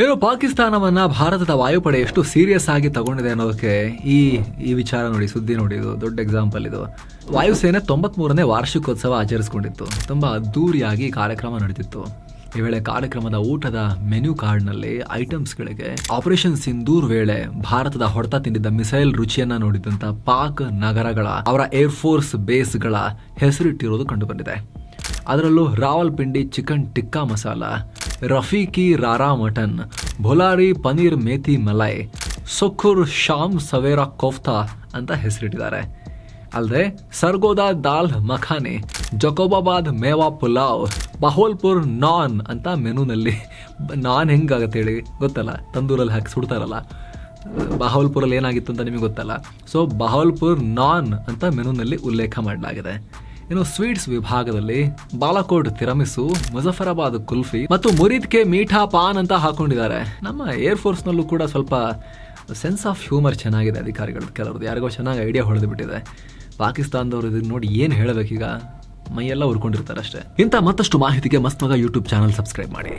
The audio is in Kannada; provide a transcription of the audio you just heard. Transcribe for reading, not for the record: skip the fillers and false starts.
ಏನು ಪಾಕಿಸ್ತಾನವನ್ನ ಭಾರತದ ವಾಯುಪಡೆ ಎಷ್ಟು ಸೀರಿಯಸ್ ಆಗಿ ತಗೊಂಡಿದೆ ಅನ್ನೋದಕ್ಕೆ ಈ ವಿಚಾರ ನೋಡಿ, ಸುದ್ದಿ ನೋಡಿ, ಇದು ದೊಡ್ಡ ಎಕ್ಸಾಂಪಲ್. ಇದು ವಾಯುಸೇನೆ 93ನೇ ವಾರ್ಷಿಕೋತ್ಸವ ಆಚರಿಸಿಕೊಂಡಿತ್ತು. ತುಂಬಾ ಅದ್ದೂರಿಯಾಗಿ ಕಾರ್ಯಕ್ರಮ ನಡೆದಿತ್ತು. ಈ ವೇಳೆ ಕಾರ್ಯಕ್ರಮದ ಊಟದ ಮೆನ್ಯೂ ಕಾರ್ಡ್ನಲ್ಲಿ ಐಟಮ್ಸ್ಗಳಿಗೆ ಆಪರೇಷನ್ ಸಿಂಧೂರ್ ವೇಳೆ ಭಾರತದ ಹೊಡೆತ ತಿಂದಿದ್ದ ಮಿಸೈಲ್ ರುಚಿಯನ್ನ ನೋಡಿದಂತ ಪಾಕ್ ನಗರಗಳ ಅವರ ಏರ್ಫೋರ್ಸ್ ಬೇಸ್ಗಳ ಹೆಸರಿಟ್ಟಿರೋದು ಕಂಡುಬಂದಿದೆ. ಅದರಲ್ಲೂ ರಾವಲ್ಪಿಂಡಿ ಚಿಕನ್ ಟಿಕ್ಕಾ ಮಸಾಲ, ರಫೀಕಿ ರಾರಾ ಮಟನ್, ಭೊಲಾರಿ ಪನೀರ್ ಮೇಥಿ ಮಲೈ, ಸುಖುರ್ ಶಾಮ್ ಸವೇರಾ ಕೋಫ್ತಾ ಅಂತ ಹೆಸರಿಟ್ಟಿದ್ದಾರೆ. ಅಲ್ಲದೆ ಸರ್ಗೋದಾ ದಾಲ್ ಮಖಾನೆ, ಜಕೋಬಾಬಾದ್ ಮೇವಾ ಪುಲಾವ್, ಬಹೋಲ್ಪುರ್ ನಾನ್ ಅಂತ ಮೆನುನಲ್ಲಿ. ನಾನ್ ಹೆಂಗಾಗತ್ತೆ ಹೇಳಿ ಗೊತ್ತಲ್ಲ, ತಂದೂರಲ್ಲಿ ಹಾಕಿ ಸುಡ್ತಾರಲ್ಲ. ಬಹೋಲ್ಪುರಲ್ಲಿ ಏನಾಗಿತ್ತು ಅಂತ ನಿಮಗೆ ಗೊತ್ತಲ್ಲ. ಸೊ ಬಹೋಲ್ಪುರ್ ನಾನ್ ಅಂತ ಮೆನುನಲ್ಲಿ ಉಲ್ಲೇಖ ಮಾಡಲಾಗಿದೆ. ಇನ್ನು ಸ್ವೀಟ್ಸ್ ವಿಭಾಗದಲ್ಲಿ ಬಾಲಾಕೋಟ್ ತಿರಮಿಸು, ಮುಜಫರಾಬಾದ್ ಕುಲ್ಫಿ ಮತ್ತು ಮುರಿದ್ ಕೆ ಮೀಠಾ ಪಾನ್ ಅಂತ ಹಾಕೊಂಡಿದ್ದಾರೆ. ನಮ್ಮ ಏರ್ ಫೋರ್ಸ್ನಲ್ಲೂ ಕೂಡ ಸ್ವಲ್ಪ ಸೆನ್ಸ್ ಆಫ್ ಹ್ಯೂಮರ್ ಚೆನ್ನಾಗಿದೆ ಅಧಿಕಾರಿಗಳು. ಕೆಲವ್ರದ್ದು ಯಾರಿಗೋ ಚೆನ್ನಾಗಿ ಐಡಿಯಾ ಹೊಡೆದು ಬಿಟ್ಟಿದೆ. ಪಾಕಿಸ್ತಾನದವರು ಇದನ್ನ ನೋಡಿ ಏನು ಹೇಳಬೇಕೀಗ, ಮೈಯೆಲ್ಲ ಉರ್ಕೊಂಡಿರ್ತಾರೆ ಅಷ್ಟೇ. ಇಂಥ ಮತ್ತಷ್ಟು ಮಾಹಿತಿಗೆ ಮಸ್ತ್ ಮಗ ಯೂಟ್ಯೂಬ್ ಚಾನಲ್ ಸಬ್ಸ್ಕ್ರೈಬ್ ಮಾಡಿ.